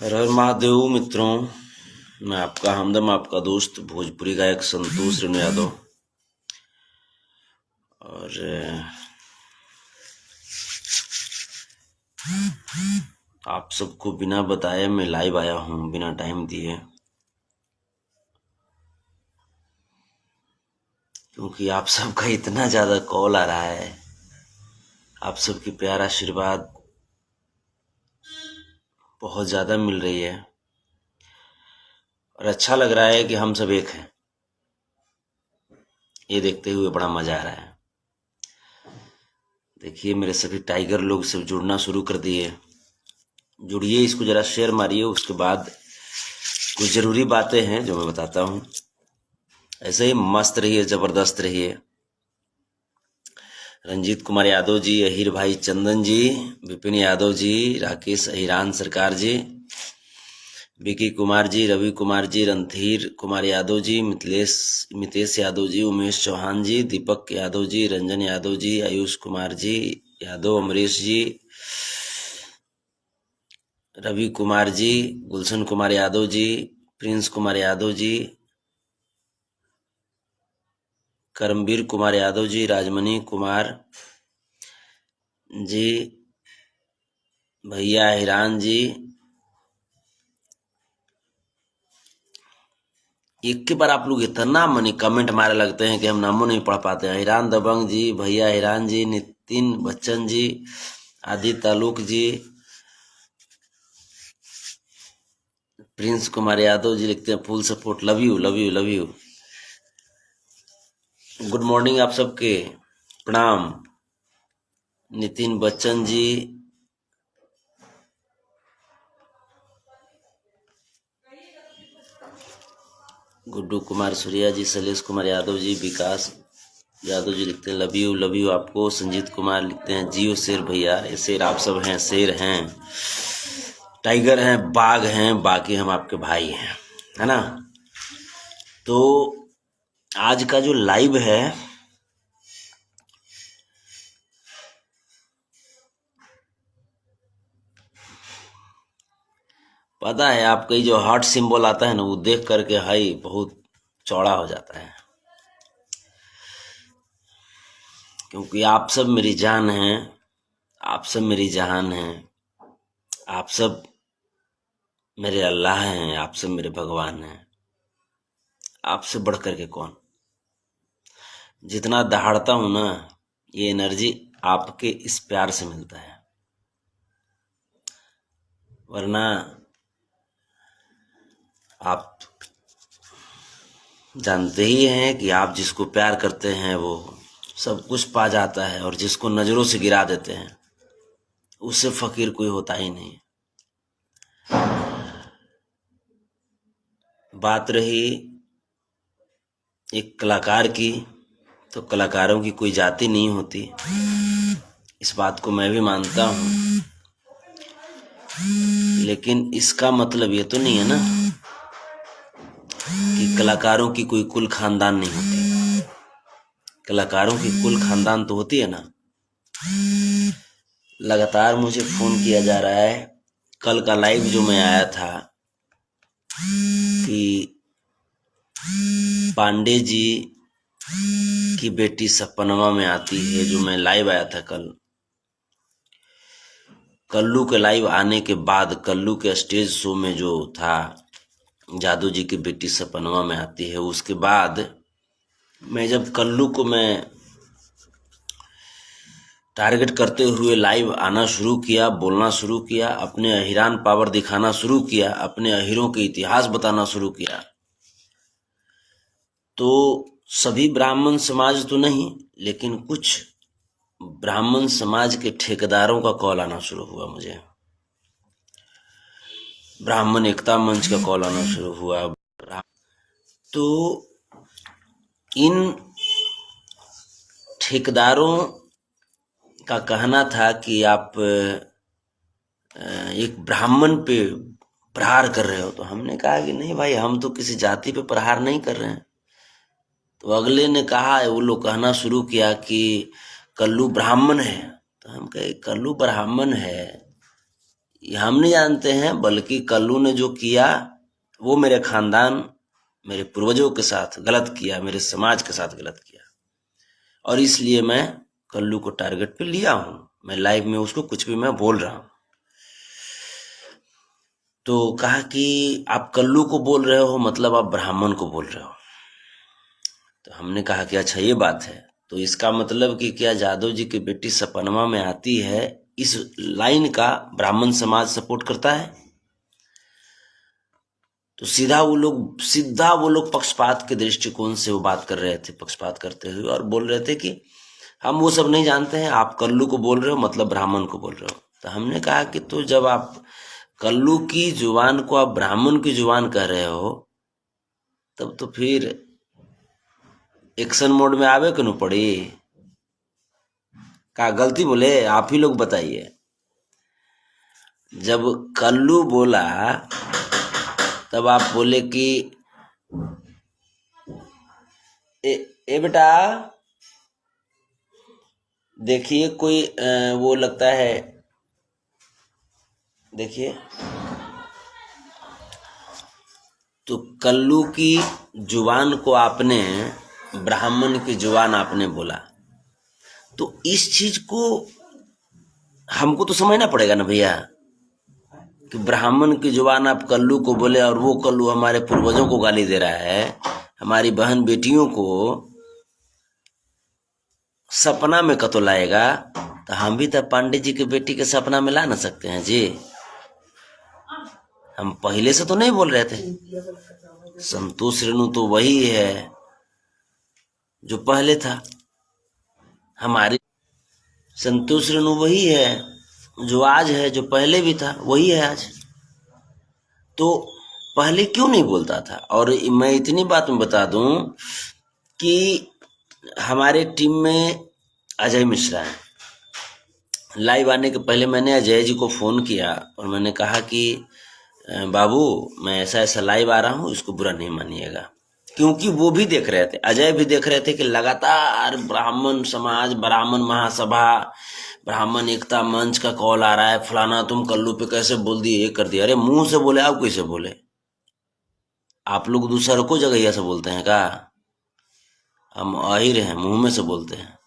हर हर महादेव मित्रों, मैं आपका हमदम, आपका दोस्त भोजपुरी गायक संतोष रेणु यादव। और आप सबको बिना बताए मैं लाइव आया हूँ, बिना टाइम दिए, क्योंकि आप सबका इतना ज़्यादा कॉल आ रहा है, आप सबकी प्यार आशीर्वाद बहुत ज़्यादा मिल रही है और अच्छा लग रहा है कि हम सब एक हैं। ये देखते हुए बड़ा मज़ा आ रहा है। देखिए, मेरे सभी टाइगर लोग सब जुड़ना शुरू कर दिए। जुड़िए, इसको ज़रा शेयर मारिए। उसके बाद कुछ ज़रूरी बातें हैं जो मैं बताता हूँ। ऐसे ही मस्त रहिए, ज़बरदस्त रहिए। रंजीत कुमार यादव जी, अहिर भाई चंदन जी, विपिन यादव जी, राकेश अहिरान सरकार जी, विकी कुमार जी, रवि कुमार जी, रणधीर कुमार यादव जी, मितेश यादव जी, उमेश चौहान जी, दीपक यादव जी, रंजन यादव जी, आयुष कुमार जी यादव, अमरीश जी, रवि कुमार जी, गुलशन कुमार यादव जी, प्रिंस कुमार यादव जी, करमवीर कुमार यादव जी, राजमणि कुमार जी, भैया हिरान जी। एक के बार आप लोग इतना मनी कमेंट मारे लगते हैं कि हम नामों नहीं पढ़ पाते हैं। हिरान दबंग जी, भैया हिरान जी, नितिन बच्चन जी, आदि तालुक जी, प्रिंस कुमार यादव जी लिखते हैं full support, love you love you love you. Good morning आप सबके, प्रणाम। नितिन बच्चन जी, गुड्डू कुमार सूर्या जी, शैलेश कुमार यादव जी, विकास यादव जी लिखते हैं लव यू आपको। संजीत कुमार लिखते हैं जियो शेर भैया। ये शेर आप सब हैं, शेर हैं, टाइगर हैं, बाघ हैं, बाकी हम आपके भाई हैं, है ना। तो आज का जो लाइव है, पता है आपका ये जो हार्ट सिंबल आता है ना, वो देख करके हाई बहुत चौड़ा हो जाता है, क्योंकि आप सब मेरी जान हैं, आप सब मेरी जहान हैं, आप सब मेरे अल्लाह हैं, आप सब मेरे भगवान हैं। आपसे बढ़ करके कौन। जितना दहाड़ता हूं ना, ये एनर्जी आपके इस प्यार से मिलता है, वरना आप जानते ही हैं कि आप जिसको प्यार करते हैं वो सब कुछ पा जाता है, और जिसको नजरों से गिरा देते हैं उससे फकीर कोई होता ही नहीं। बात रही एक कलाकार की, तो कलाकारों की कोई जाति नहीं होती, इस बात को मैं भी मानता हूँ। लेकिन इसका मतलब ये तो नहीं है ना कि कलाकारों की कोई कुल खानदान नहीं होती। कलाकारों की कुल खानदान तो होती है ना। लगातार मुझे फोन किया जा रहा है। कल का लाइव जो मैं आया था कि पांडे जी की बेटी सपनवा में आती है, जो मैं लाइव आया था कल, कल्लू के लाइव आने के बाद, कल्लू के स्टेज शो में जो था जादू जी की बेटी सपनवा में आती है, उसके बाद मैं जब कल्लू को मैं टारगेट करते हुए लाइव आना शुरू किया, बोलना शुरू किया, अपने अहिरान पावर दिखाना शुरू किया, अपने अहिरों के इतिहास बताना शुरू किया, तो सभी ब्राह्मण समाज तो नहीं, लेकिन कुछ ब्राह्मण समाज के ठेकेदारों का कॉल आना शुरू हुआ मुझे। ब्राह्मण एकता मंच का कॉल आना शुरू हुआ। तो इन ठेकेदारों का कहना था कि आप एक ब्राह्मण पे प्रहार कर रहे हो। तो हमने कहा कि नहीं भाई, हम तो किसी जाति पे प्रहार नहीं कर रहे हैं। तो अगले ने कहा, वो लोग कहना शुरू किया कि कल्लू ब्राह्मण है। तो हम कहे कल्लू ब्राह्मण है, हम नहीं जानते हैं, बल्कि कल्लू ने जो किया वो मेरे खानदान, मेरे पूर्वजों के साथ गलत किया, मेरे समाज के साथ गलत किया, और इसलिए मैं कल्लू को टारगेट पे लिया हूं। मैं लाइव में उसको कुछ भी मैं बोल रहा हूं। तो कहा कि आप कल्लू को बोल रहे हो, मतलब आप ब्राह्मण को बोल रहे हो। तो हमने कहा कि अच्छा ये बात है, तो इसका मतलब कि क्या जादव जी की बेटी सपनमा में आती है, इस लाइन का ब्राह्मण समाज सपोर्ट करता है? तो सीधा वो लोग पक्षपात के दृष्टिकोण से वो बात कर रहे थे, पक्षपात करते हुए, और बोल रहे थे कि हम वो सब नहीं जानते हैं, आप कल्लू को बोल रहे हो मतलब ब्राह्मण को बोल रहे हो। तो हमने कहा कि तो जब आप कल्लू की जुबान को आप ब्राह्मण की जुबान कह रहे हो, तब तो फिर एक्शन मोड में आवे क्यों पड़ी? का गलती बोले? आप ही लोग बताइए। जब कल्लू बोला तब आप बोले कि ए बेटा देखिए कोई वो लगता है, देखिए। तो कल्लू की जुबान को आपने ब्राह्मण की जुबान आपने बोला, तो इस चीज को हमको तो समझना पड़ेगा ना भैया, कि ब्राह्मण की जुबान आप कल्लू को बोले और वो कल्लू हमारे पूर्वजों को गाली दे रहा है, हमारी बहन बेटियों को सपना में कतो लाएगा। तो हम भी तो पांडे जी की बेटी के सपना में ला ना सकते हैं जी। हम पहले से तो नहीं बोल रहे थे। संतोष रेणु तो वही है जो पहले था, हमारी संतोष रेणु वही है जो आज है, जो पहले भी था वही है आज। तो पहले क्यों नहीं बोलता था? और मैं इतनी बात में बता दूं कि हमारे टीम में अजय मिश्रा है। लाइव आने के पहले मैंने अजय जी को फ़ोन किया और मैंने कहा कि बाबू मैं ऐसा ऐसा लाइव आ रहा हूँ, इसको बुरा नहीं मानिएगा। क्योंकि वो भी देख रहे थे, अजय भी देख रहे थे कि लगातार ब्राह्मण समाज, ब्राह्मण महासभा, ब्राह्मण एकता मंच का कॉल आ रहा है, फलाना तुम कल्लू पे कैसे बोल दिए, ये कर दिया। अरे मुंह से बोले, आप कैसे बोले? आप लोग दूसरों को जगह से बोलते हैं का? हम आहिर हैं, मुंह में से बोलते हैं।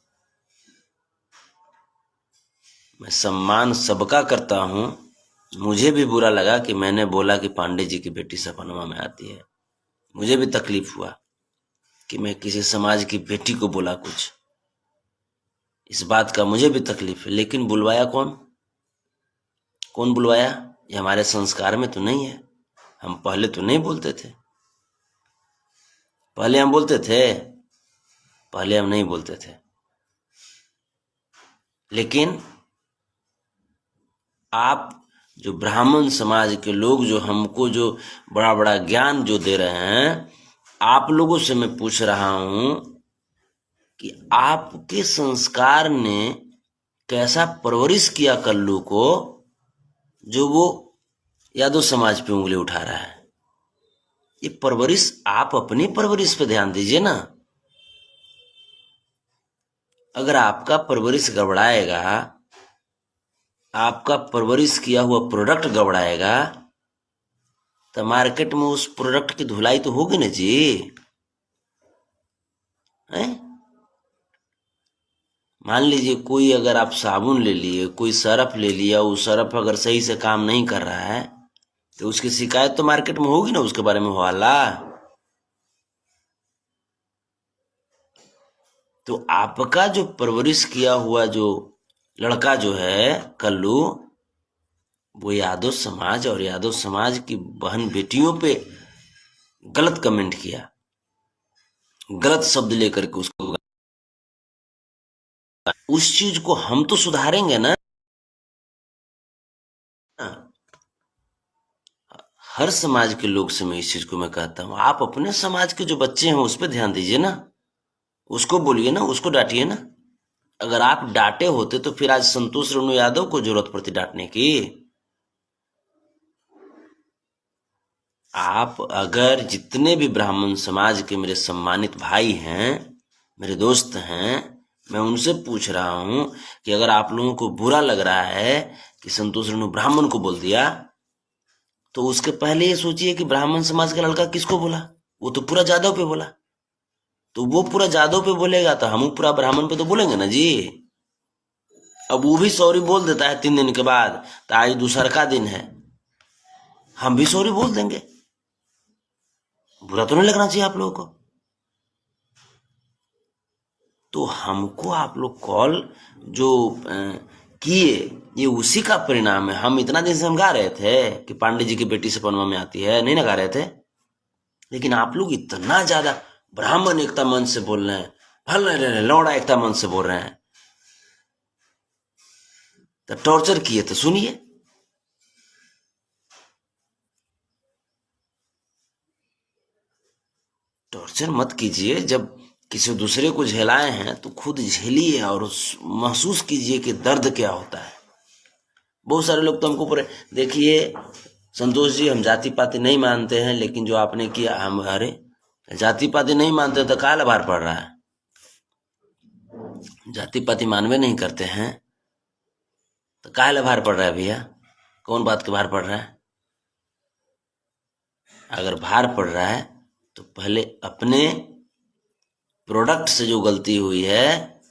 मैं सम्मान सबका करता हूं। मुझे भी बुरा लगा कि मैंने बोला कि पांडे जी की बेटी सपनमा में आती है। मुझे भी तकलीफ हुआ कि मैं किसी समाज की बेटी को बोला कुछ, इस बात का मुझे भी तकलीफ है। लेकिन बुलवाया कौन बुलवाया? ये हमारे संस्कार में तो नहीं है। हम पहले तो नहीं बोलते थे। पहले हम बोलते थे? पहले हम नहीं बोलते थे। लेकिन आप जो ब्राह्मण समाज के लोग जो हमको जो बड़ा बड़ा ज्ञान जो दे रहे हैं, आप लोगों से मैं पूछ रहा हूं कि आपके संस्कार ने कैसा परवरिश किया कल्लू को, जो वो यादव समाज पे उंगली उठा रहा है। ये परवरिश, आप अपनी परवरिश पे ध्यान दीजिए ना। अगर आपका परवरिश गड़बड़ाएगा, आपका परवरिश किया हुआ प्रोडक्ट गड़बड़ाएगा, तो मार्केट में उस प्रोडक्ट की धुलाई तो होगी ना जी। हैं? मान लीजिए कोई, अगर आप साबुन ले लिए, कोई सरफ ले लिया, वो सरफ अगर सही से काम नहीं कर रहा है तो उसकी शिकायत तो मार्केट में होगी ना, उसके बारे में हवाला। तो आपका जो परवरिश किया हुआ जो लड़का जो है कल्लू, वो यादव समाज और यादव समाज की बहन बेटियों पे गलत कमेंट किया, गलत शब्द लेकर के उसको। उस चीज को हम तो सुधारेंगे ना। हर समाज के लोग से मैं इस चीज को मैं कहता हूं, आप अपने समाज के जो बच्चे हैं उस पर ध्यान दीजिए ना, उसको बोलिए ना, उसको डांटिए ना। अगर आप डांटे होते तो फिर आज संतोष रेणु यादव को जरूरत पड़ती डांटने की। आप अगर जितने भी ब्राह्मण समाज के मेरे सम्मानित भाई हैं, मेरे दोस्त हैं, मैं उनसे पूछ रहा हूं कि अगर आप लोगों को बुरा लग रहा है कि संतोष रेणु ब्राह्मण को बोल दिया, तो उसके पहले ये सोचिए कि ब्राह्मण समाज का लड़का किसको बोला? वो तो पूरा जादव पे बोला। तो वो पूरा जादव पे बोलेगा तो हम पूरा ब्राह्मण पे तो बोलेंगे ना जी। अब वो भी सॉरी बोल देता है 3 दिन के बाद, तो आज दूसरा का दिन है, हम भी सॉरी बोल देंगे। बुरा तो नहीं लगना चाहिए आप लोगों को। तो हमको आप लोग कॉल जो किए, ये उसी का परिणाम है। हम इतना दिन से हम गा रहे थे कि पांडे जी की बेटी सपनवा में आती है, नहीं ना गा रहे थे? लेकिन आप लोग इतना ज्यादा ब्राह्मण एकता मंच से बोल रहे हैं, भले लौड़ा एकता मंच से बोल रहे हैं, तो टॉर्चर किए तो सुनिए। टॉर्चर मत कीजिए। जब किसी दूसरे को झेलाए हैं तो खुद झेलिए और महसूस कीजिए कि दर्द क्या होता है। बहुत सारे लोग तो हमको पूरे, देखिए संतोष जी हम जाति पाति नहीं मानते हैं, लेकिन जो आपने किया, हम अरे जाति पाति नहीं मानते तो काला भार पड़ रहा है? जाति पाति मानवे नहीं करते हैं तो काला भार पड़ रहा है भैया? कौन बात के भार पड़ रहा है? अगर भार पड़ रहा है तो पहले अपने प्रोडक्ट से जो गलती हुई है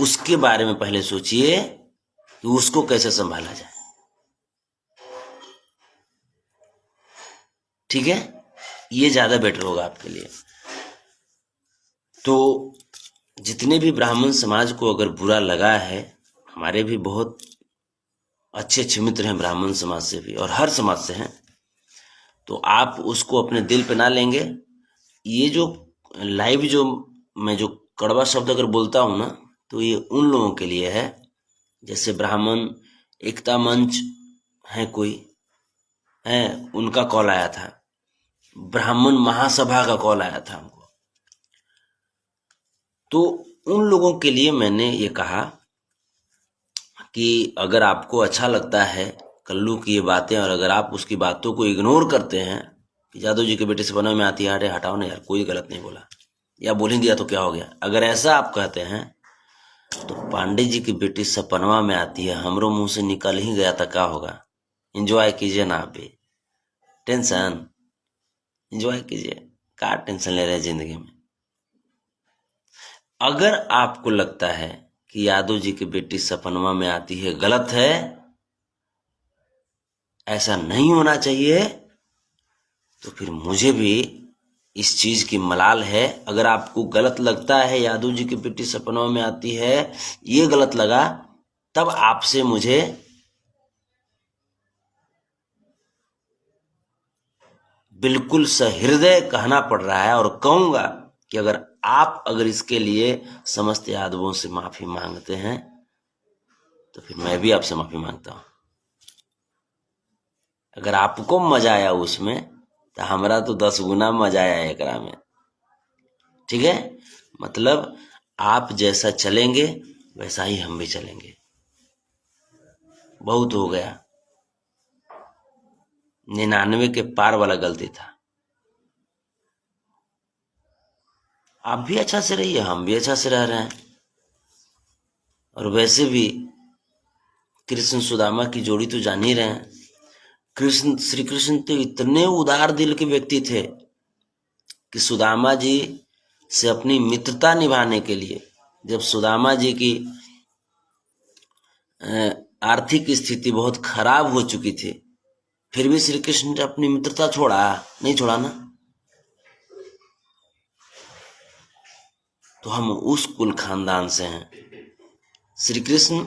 उसके बारे में पहले सोचिए कि उसको कैसे संभाला जाए। ठीक है, ये ज्यादा बेटर होगा आपके लिए। तो जितने भी ब्राह्मण समाज को अगर बुरा लगा है, हमारे भी बहुत अच्छे अच्छे मित्र हैं ब्राह्मण समाज से भी और हर समाज से हैं, तो आप उसको अपने दिल पे ना लेंगे। ये जो लाइव जो मैं जो कड़वा शब्द अगर बोलता हूं ना, तो ये उन लोगों के लिए है, जैसे ब्राह्मण एकता मंच है, कोई है, उनका कॉल आया था, ब्राह्मण महासभा का कॉल आया था हमको। तो उन लोगों के लिए मैंने ये कहा कि अगर आपको अच्छा लगता है कल्लू की ये बातें, और अगर आप उसकी बातों को इग्नोर करते हैं कि यादव जी के बेटे से बनवा में आती है, अरे हटाओ ना यार, कोई गलत नहीं बोला, या बोल ही दिया तो क्या हो गया, अगर ऐसा आप कहते हैं, तो पांडे जी की बेटी सपनवा में आती है हमरो मुंह से निकल ही गया था, क्या होगा? एंजॉय कीजिए ना, आप भी टेंशन एंजॉय कीजिए, क्या टेंशन ले रहे हैं जिंदगी में। अगर आपको लगता है कि यादव जी की बेटी सपनवा में आती है गलत है, ऐसा नहीं होना चाहिए, तो फिर मुझे भी इस चीज की मलाल है। अगर आपको गलत लगता है यादव जी की बेटी सपनों में आती है, ये गलत लगा, तब आपसे मुझे बिल्कुल सहृदय कहना पड़ रहा है, और कहूंगा कि अगर इसके लिए समस्त यादवों से माफी मांगते हैं, तो फिर मैं भी आपसे माफी मांगता हूं। अगर आपको मजा आया उसमें, तो हमारा तो 10 गुना मजा आया एकरा में। ठीक है, मतलब आप जैसा चलेंगे वैसा ही हम भी चलेंगे। बहुत हो गया, 99 के पार वाला गलती था। आप भी अच्छा से रहिए, हम भी अच्छा से रह रहे हैं। और वैसे भी कृष्ण सुदामा की जोड़ी तो जान ही रहे हैं। श्री कृष्ण तो इतने उदार दिल के व्यक्ति थे कि सुदामा जी से अपनी मित्रता निभाने के लिए, जब सुदामा जी की आर्थिक स्थिति बहुत खराब हो चुकी थी, फिर भी श्री कृष्ण ने अपनी मित्रता छोड़ा नहीं? छोड़ा ना। तो हम उस कुल खानदान से हैं। श्री कृष्ण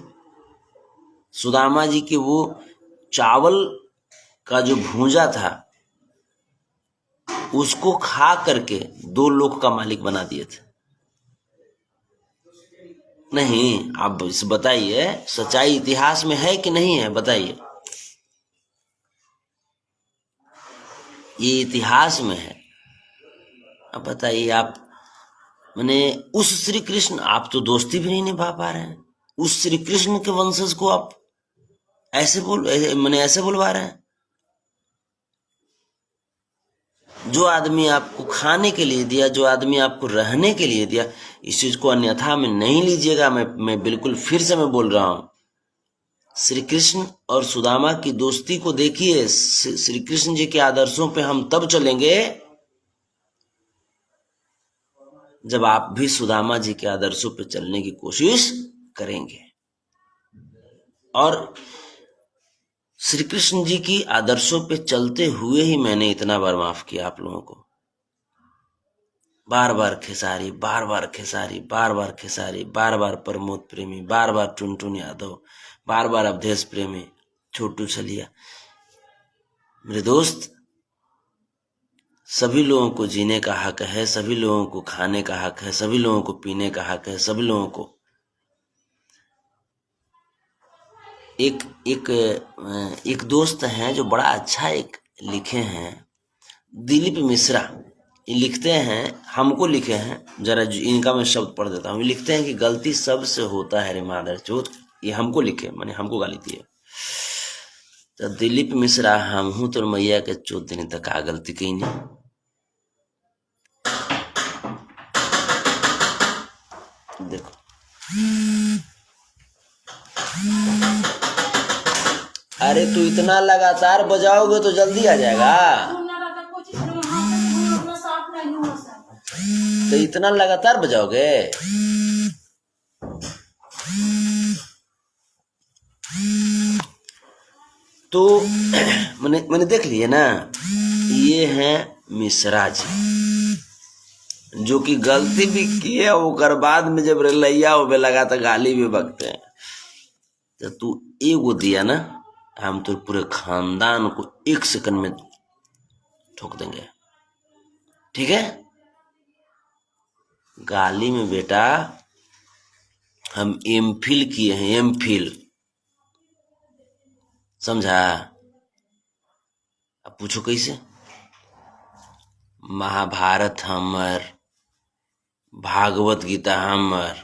सुदामा जी के वो चावल का जो भूजा था, उसको खा करके 2 लोक का मालिक बना दिए थे। नहीं, आप इस बताइए, सच्चाई इतिहास में है कि नहीं है? बताइए, ये इतिहास में है। अब बताइए आप, मैंने उस श्री कृष्ण, आप तो दोस्ती भी नहीं निभा पा रहे हैं, उस श्री कृष्ण के वंशज को आप ऐसे बुलवा रहे हैं। जो आदमी आपको खाने के लिए दिया, जो आदमी आपको रहने के लिए दिया, इस चीज को अन्यथा में नहीं लीजिएगा। मैं बिल्कुल फिर से मैं बोल रहा हूं, श्री कृष्ण और सुदामा की दोस्ती को देखिए। श्री कृष्ण जी के आदर्शों पे हम तब चलेंगे जब आप भी सुदामा जी के आदर्शों पे चलने की कोशिश करेंगे। और श्री कृष्ण जी की आदर्शों पे चलते हुए ही मैंने इतना बार माफ किया आप लोगों को। बार बार खेसारी, बार बार खेसारी, बार बार खेसारी, बार बार प्रमोद प्रेमी, बार बार टुनटुन यादव, बार बार अवधेश प्रेमी, छोटू छलिया। मेरे दोस्त, सभी लोगों को जीने का हक है, सभी लोगों को खाने का हक है, सभी लोगों को पीने का हक है, सभी लोगों को एक दोस्त हैं जो बड़ा अच्छा एक लिखे हैं, दिलीप मिश्रा। ये लिखते हैं, हमको लिखे हैं, जरा इनका मैं शब्द पढ़ देता हूँ। ये लिखते हैं कि गलती सबसे होता है रे मादर चोत। ये हमको लिखे, मैंने हमको गाली दी है। तो दिलीप मिश्रा, हम हूँ तो मैया के चोत दिन तक आ गलती कहीं नहीं। देखो अरे तू इतना लगातार बजाओगे तो जल्दी आ जाएगा। तो इतना लगातार बजाओगे तो मैंने देख लिया ना। ये हैं मिश्रा जी, जो कि गलती भी की है, वो बाद में जब रलैया होने लगा तो गाली भी बकते हैं। तो तू एगो दिया ना, हम तो पूरे खानदान को 1 सेकंड में ठोक देंगे, ठीक है। गाली में बेटा हम एमफिल किए हैं, एमफिल, समझा। अब पूछो कैसे। महाभारत हमर, भागवत गीता हमर,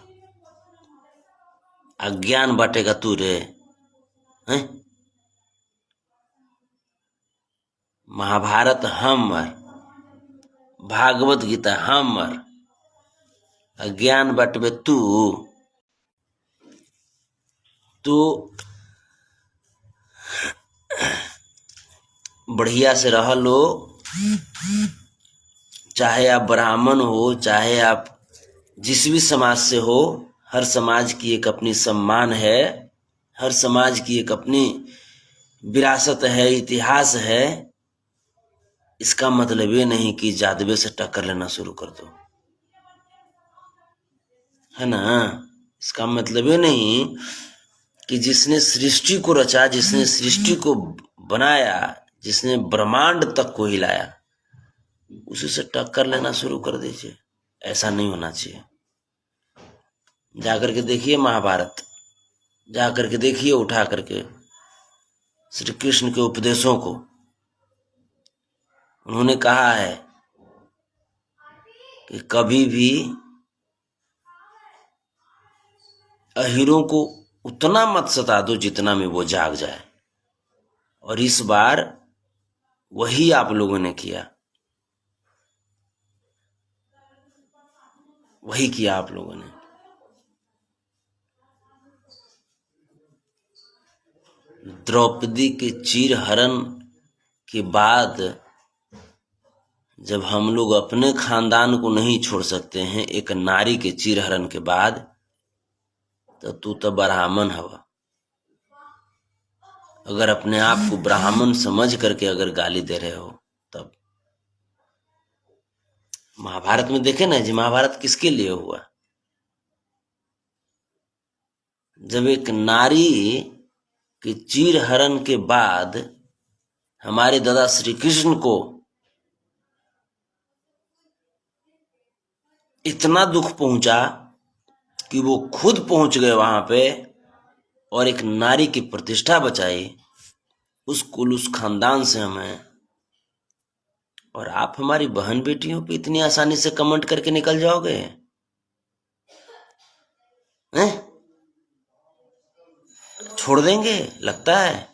अज्ञान बांटेगा तू रे हैं? महाभारत हमर, भागवत गीता हमर, अज्ञान बटबे तू। तो बढ़िया से रह लो, चाहे आप ब्राह्मण हो, चाहे आप जिस भी समाज से हो। हर समाज की एक अपनी सम्मान है, हर समाज की एक अपनी विरासत है, इतिहास है। इसका मतलब ये नहीं कि जादवे से टक्कर लेना शुरू कर दो, है ना। इसका मतलब ये नहीं कि जिसने सृष्टि को रचा, जिसने सृष्टि को बनाया, जिसने ब्रह्मांड तक को हिलाया, उसी से टक्कर लेना शुरू कर दीजिए। ऐसा नहीं होना चाहिए। जाकर के देखिए महाभारत, जाकर के देखिए उठा करके श्री कृष्ण के उपदेशों को। उन्होंने कहा है कि कभी भी अहीरों को उतना मत सता दो जितना में वो जाग जाए। और इस बार वही आप लोगों ने किया, वही किया आप लोगों ने। द्रौपदी के चीरहरण के बाद जब हम लोग अपने खानदान को नहीं छोड़ सकते हैं एक नारी के चीरहरण के बाद, तो तू तो ब्राह्मण हवा। अगर अपने आप को ब्राह्मण समझ करके अगर गाली दे रहे हो तब। महाभारत में देखे ना जी, महाभारत किसके लिए हुआ। जब एक नारी के चीरहरण के बाद हमारे दादा श्री कृष्ण को इतना दुख पहुंचा कि वो खुद पहुंच गए वहां पे और एक नारी की प्रतिष्ठा बचाई, उस कुल उस खानदान से हमें। और आप हमारी बहन बेटियों पे इतनी आसानी से कमेंट करके निकल जाओगे हैं? छोड़ देंगे लगता है।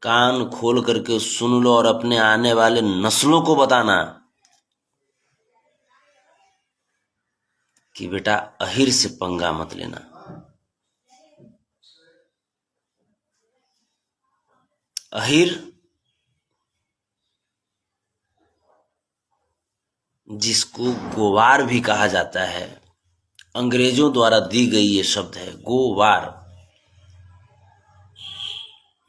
कान खोल करके सुन लो और अपने आने वाले नस्लों को बताना कि बेटा अहिर से पंगा मत लेना। अहिर जिसको गोवार भी कहा जाता है, अंग्रेजों द्वारा दी गई ये शब्द है गोवार।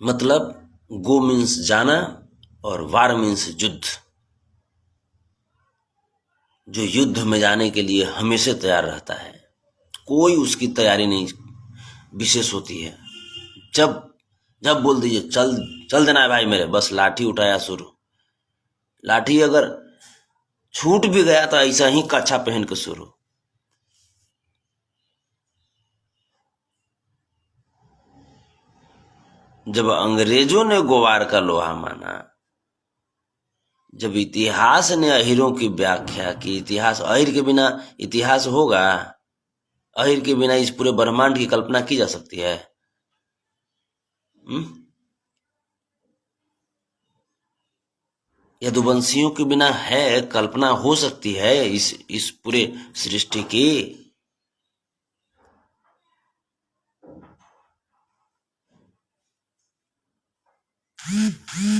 मतलब गो मीन्स जाना और वार मीन्स युद्ध। जो युद्ध में जाने के लिए हमेशा तैयार रहता है, कोई उसकी तैयारी नहीं विशेष होती है। जब जब बोल दीजिए चल चल देना है भाई मेरे, बस लाठी उठाया शुरू। लाठी अगर छूट भी गया तो ऐसा ही कच्छा पहन के शुरू। जब अंग्रेजों ने गोवार का लोहा माना, जब इतिहास ने अहिरों की व्याख्या की, इतिहास अहिर के बिना इतिहास होगा? अहिर के बिना इस पूरे ब्रह्मांड की कल्पना की जा सकती है? यदुवंशियों के बिना है कल्पना हो सकती है इस पूरे सृष्टि की?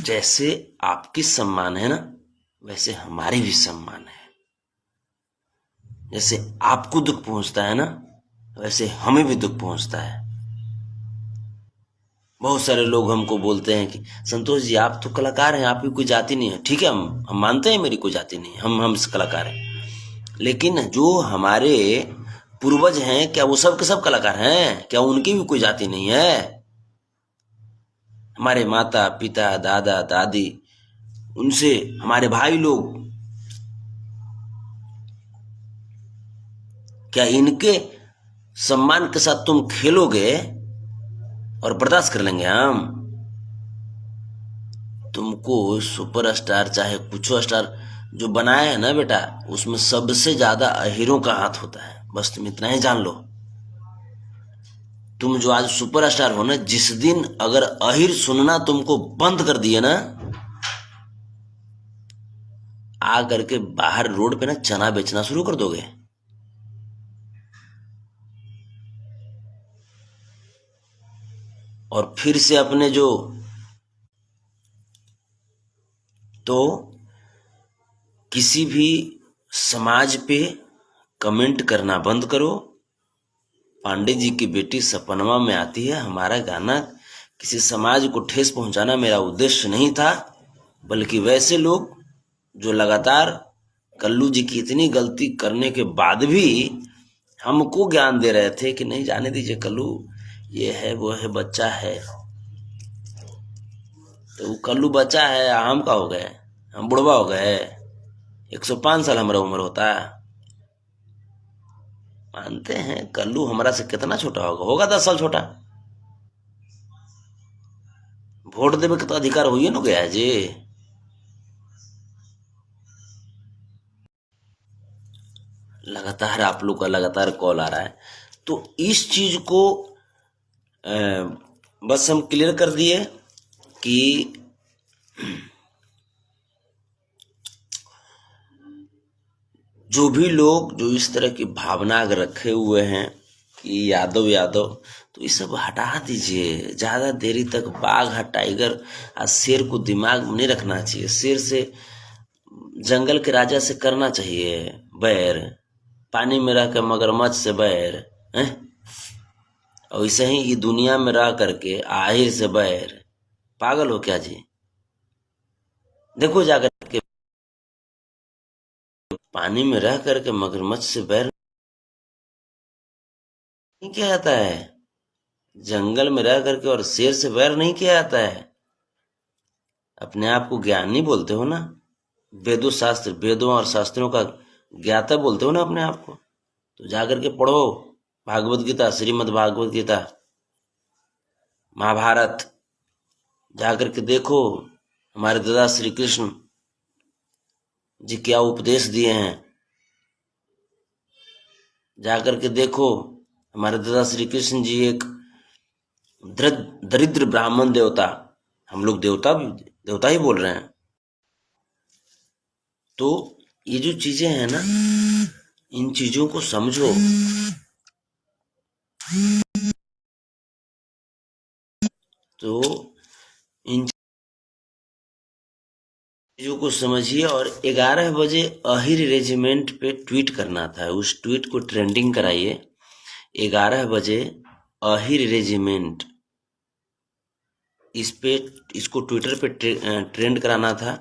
जैसे आपकी सम्मान है ना, वैसे हमारी भी सम्मान है। जैसे आपको दुख पहुंचता है ना, वैसे हमें भी दुख पहुंचता है। बहुत सारे लोग हमको बोलते हैं कि संतोष जी आप तो कलाकार हैं, आपकी कोई जाति नहीं है। ठीक है, हम मानते हैं मेरी कोई जाति नहीं है, हम कलाकार हैं। लेकिन जो हमारे पूर्वज हैं, क्या वो सब के सब कलाकार हैं? क्या उनकी भी कोई जाति नहीं है? हमारे माता पिता दादा दादी, उनसे हमारे भाई लोग, क्या इनके सम्मान के साथ तुम खेलोगे और बर्दाश्त कर लेंगे हम? तुमको सुपरस्टार चाहे कुछ स्टार जो बनाया है ना बेटा, उसमें सबसे ज्यादा अहिरों का हाथ होता है। बस तुम इतना ही जान लो। तुम जो आज सुपरस्टार हो ना, जिस दिन अगर अहिर सुनना तुमको बंद कर दिए ना, आ करके बाहर रोड पे ना चना बेचना शुरू कर दोगे। और फिर से अपने जो तो किसी भी समाज पे कमेंट करना बंद करो। पांडे जी की बेटी सपनवा में आती है, हमारा गाना किसी समाज को ठेस पहुंचाना मेरा उद्देश्य नहीं था, बल्कि वैसे लोग जो लगातार कल्लू जी की इतनी गलती करने के बाद भी हमको ज्ञान दे रहे थे कि नहीं जाने दीजिए कल्लू, ये है वो है, बच्चा है। तो वो कल्लू बच्चा है, हम का हो गए, हम बुढ़वा हो गए? 105 साल हमारा उम्र होता है। मानते हैं कल्लू हमारा से कितना छोटा होगा 10 साल छोटा। वोट देवे का तो अधिकार हो ही ना गया है जी। लगातार आप लोग का लगातार कॉल आ रहा है, तो इस चीज को बस हम क्लियर कर दिए कि जो भी लोग जो इस तरह की भावना रखे हुए हैं कि यादव यादव, तो ये सब हटा दीजिए। ज्यादा देरी तक बाघ टाइगर और शेर को दिमाग में नहीं रखना चाहिए। शेर से, जंगल के राजा से करना चाहिए बैर, पानी में रह कर मगरमच्छ से बैर है, और वैसे ही ये दुनिया में रह करके आहिर से बैर। पागल हो क्या जी? देखो जाकर के पानी में रह करके मगरमच्छ से बैर नहीं किया जाता है, जंगल में रह करके और शेर से बैर नहीं किया जाता है। अपने आप को ज्ञानी बोलते हो ना, वेदों और शास्त्रों का ज्ञाता बोलते हो ना अपने आप को, तो जाकर के पढ़ो भागवत गीता, श्रीमद् भागवत गीता, महाभारत। जाकर के देखो हमारे दादा श्री कृष्ण जी क्या उपदेश दिए हैं। जाकर के देखो हमारे दादा श्री कृष्ण जी एक दरिद्र ब्राह्मण देवता, हम लोग देवता ही बोल रहे हैं। तो ये जो चीजें हैं ना, इन चीजों को समझो। तो इन चीजों को समझिए और 11 बजे अहिर रेजिमेंट पे ट्वीट करना था, उस ट्वीट को ट्रेंडिंग कराइए। 11 बजे अहिर रेजिमेंट, इसको ट्विटर पे ट्रेंड कराना था।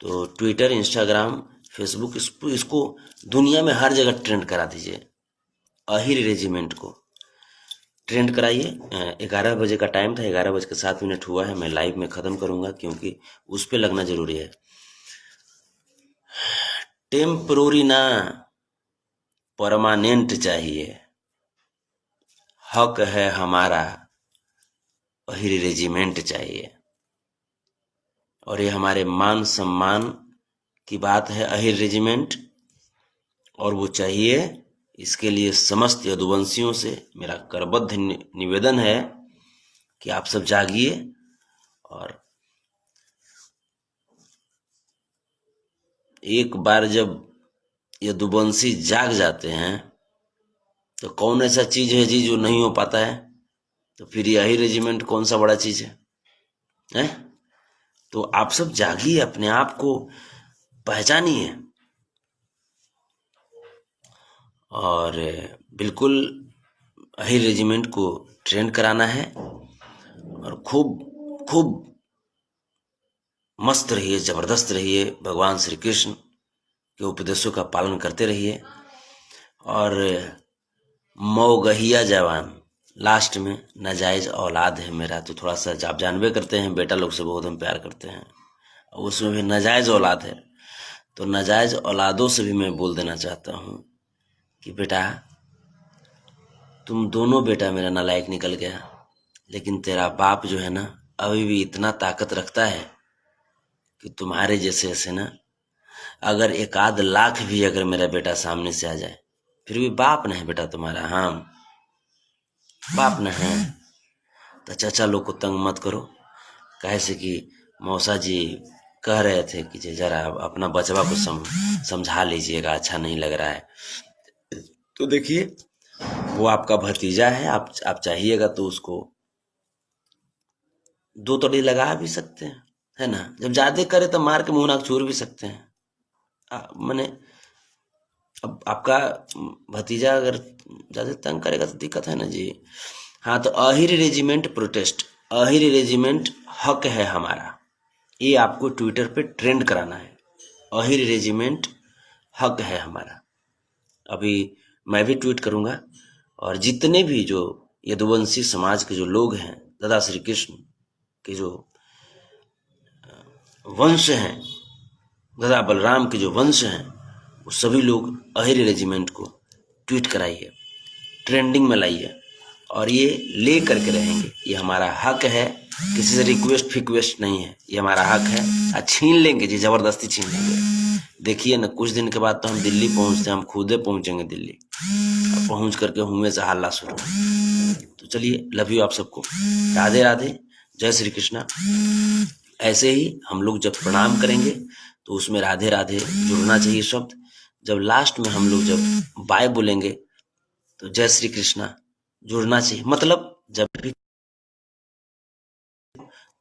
तो ट्विटर, इंस्टाग्राम, फेसबुक, इसको दुनिया में हर जगह ट्रेंड करा दीजिए। अहिर रेजिमेंट को ट्रेंड कराइए। 11 बजे का टाइम था, 11:07 हुआ है। मैं लाइव में ख़त्म करूँगा क्योंकि उस पर लगना ज़रूरी है। टेम्परोरी ना, परमानेंट चाहिए। हक है हमारा, अहिर रेजिमेंट चाहिए। और ये हमारे मान सम्मान की बात है, अहिर रेजिमेंट, और वो चाहिए। इसके लिए समस्त यदुवंशियों से मेरा करबद्ध निवेदन है कि आप सब जागिए। और एक बार जब यदुवंशी जाग जाते हैं तो कौन ऐसा चीज है जी जो नहीं हो पाता है। तो फिर यही रेजिमेंट कौन सा बड़ा चीज है? तो आप सब जागिए, अपने आप को पहचानिए और बिल्कुल अहिर रेजिमेंट को ट्रेंड कराना है। और खूब खूब मस्त रहिए, जबरदस्त रहिए, भगवान श्री कृष्ण के उपदेशों का पालन करते रहिए। और मौगहिया जवान, लास्ट में नाजायज औलाद है मेरा, तो थोड़ा सा आप जानबे करते हैं, बेटा लोग से बहुत हम प्यार करते हैं, उसमें भी नाजायज औलाद है। तो नाजायज औलादों से भी मैं बोल देना चाहता हूँ कि बेटा, तुम दोनों बेटा मेरा नालायक निकल गया, लेकिन तेरा बाप जो है ना, अभी भी इतना ताकत रखता है कि तुम्हारे जैसे ऐसे ना, अगर 1-8 लाख भी अगर मेरा बेटा सामने से आ जाए, फिर भी बाप न है बेटा तुम्हारा। हाँ, बाप न है। तो चाचा लोग को तंग मत करो, कैसे कि मौसा जी कह रहे थे कि जरा अपना बचवा को समझा लीजिएगा, अच्छा नहीं लग रहा है। तो देखिए, वो आपका भतीजा है, आप चाहिएगा तो उसको 2 तड़ी लगा भी सकते हैं, है ना। जब ज्यादा करे तो मार के मुंह नाक चूर भी सकते हैं। मैंने अब आपका भतीजा अगर ज्यादा तंग करेगा तो दिक्कत है ना जी। हाँ, तो Ahir regiment protest, Ahir regiment हक है हमारा, ये आपको ट्विटर पे ट्रेंड कराना है। अहिर रेजिमेंट हक है हमारा। अभी मैं भी ट्वीट करूंगा और जितने भी जो यदुवंशी समाज के जो लोग हैं, दादा श्री कृष्ण के जो वंश हैं, दादा बलराम के जो वंश हैं, वो सभी लोग अहिर रेजिमेंट को ट्वीट कराइए, ट्रेंडिंग में लाइए और ये ले करके रहेंगे। ये हमारा हक है, किसी से रिक्वेस्ट फिक्वेस्ट नहीं है, ये हमारा हक है। छीन लेंगे जी, जबरदस्ती छीन लेंगे। देखिए ना, कुछ दिन के बाद तो हम दिल्ली पहुंचते हैं, हम खुदे पहुंचेंगे दिल्ली, और पहुंच करके हुए से हल्ला शुरू। तो चलिए, लव यू आप सबको, राधे राधे, जय श्री कृष्णा। ऐसे ही हम लोग जब प्रणाम करेंगे तो उसमें राधे राधे जुड़ना चाहिए शब्द। जब लास्ट में हम लोग जब बाय बोलेंगे तो जय श्री कृष्णा जुड़ना चाहिए। मतलब जब भी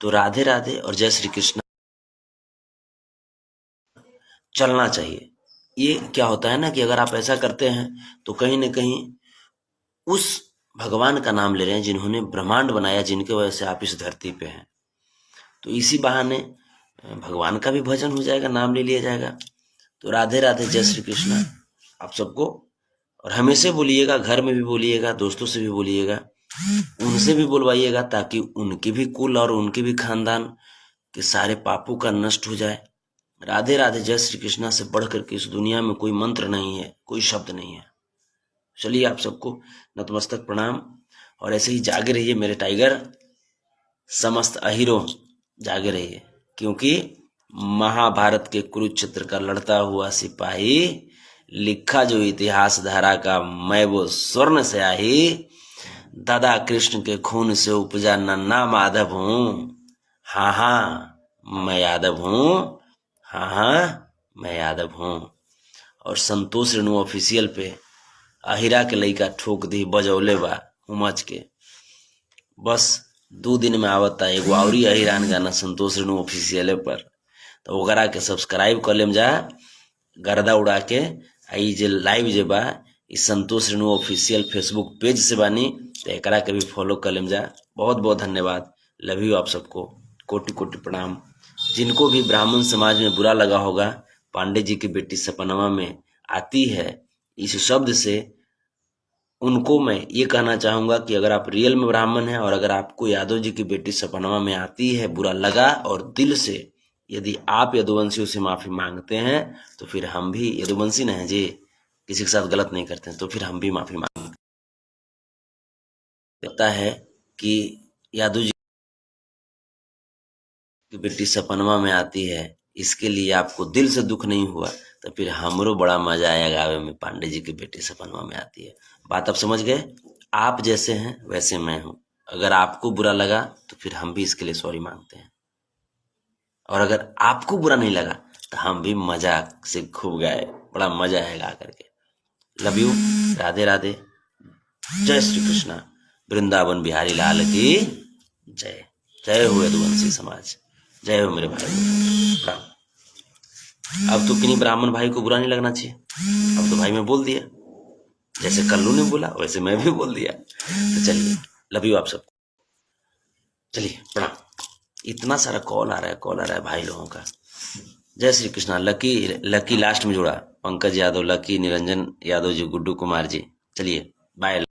तो राधे राधे और जय श्री कृष्णा चलना चाहिए। ये क्या होता है ना कि अगर आप ऐसा करते हैं तो कहीं ना कहीं उस भगवान का नाम ले रहे हैं जिन्होंने ब्रह्मांड बनाया, जिनके वजह से आप इस धरती पे हैं। तो इसी बहाने भगवान का भी भजन हो जाएगा, नाम ले लिया जाएगा। तो राधे राधे, जय श्री कृष्णा आप सबको। और हमेशा बोलिएगा, घर में भी बोलिएगा, दोस्तों से भी बोलिएगा, उनसे भी बुलवाइएगा, ताकि उनके भी कुल और उनके भी खानदान के सारे पापों का नष्ट हो जाए। राधे राधे, जय श्री कृष्णा से बढ़ करके इस दुनिया में कोई मंत्र नहीं है, कोई शब्द नहीं है। चलिए, आप सबको नतमस्तक प्रणाम। और ऐसे ही जागे रहिए मेरे टाइगर, समस्त अहिरों जागे रहिए, क्योंकि महाभारत के कुरुक्षेत्र का लड़ता हुआ सिपाही, लिखा जो इतिहास धारा का, मैं वो स्वर्ण स्याही, दादा कृष्ण के खून से उपजा नन्ना माधव हूँ। हाँ हाँ मैं यादव हूँ, हाँ हाँ मैं यादव हूँ। और संतोष रेणु ऑफिशियल पे अहिरा के लइका ठोक दी बजौले बा उमच के। बस 2 दिन में आवता एगो औरी अहिरान गाना संतोष रेणु ऑफिशियले पर, तो ओकरा के सब्सक्राइब कर लेम जा गर्दा उड़ा के। आई जे लाइव जे बा ई संतोष रेणु ऑफिशियल फेसबुक पेज से बानी, तो एकरा के भी फॉलो कर लेम जा। बहुत बहुत धन्यवाद, लव यू आप सबको, कोटि कोटि प्रणाम। जिनको भी ब्राह्मण समाज में बुरा लगा होगा, पांडे जी की बेटी सपनवा में आती है इस शब्द से, उनको मैं ये कहना चाहूंगा कि अगर आप रियल में ब्राह्मण हैं और अगर आपको यादव जी की बेटी सपनवा में आती है बुरा लगा और दिल से यदि आप यदुवंशियों से माफी मांगते हैं, तो फिर हम भी यदुवंशी नहीं जी, किसी के साथ गलत नहीं करते हैं, तो फिर हम भी माफी मांगते हैं। लगता है कि यादव जी की बेटी सपनवा में आती है, इसके लिए आपको दिल से दुख नहीं हुआ, तो फिर हमरो बड़ा मजा आया गावे में पांडे जी की बेटी सपनवा में आती है। बात आप समझ गए? आप जैसे हैं वैसे मैं हूं। अगर आपको बुरा लगा तो फिर हम भी इसके लिए सॉरी मांगते हैं, और अगर आपको बुरा नहीं लगा तो हम भी मजाक से खूब गाए, बड़ा मजा है गा करके। लव यू, राधे राधे, जय श्री कृष्णा, वृंदावन बिहारी लाल की जय। जय हो यदुवंशी समाज, जय हो मेरे भाई। अब तो किन्हीं ब्राह्मण भाई को बुरा नहीं लगना चाहिए, अब तो भाई मैं बोल दिया, जैसे कल्लू ने बोला वैसे मैं भी बोल दिया। तो चलिए, लव यू आप सबको, चलिए प्रणाम। इतना सारा कॉल आ रहा है भाई लोगों का। जय श्री कृष्णा। लकी लास्ट में जुड़ा, पंकज यादव, लकी, निरंजन यादव जी, गुड्डू कुमार जी। चलिए बाय।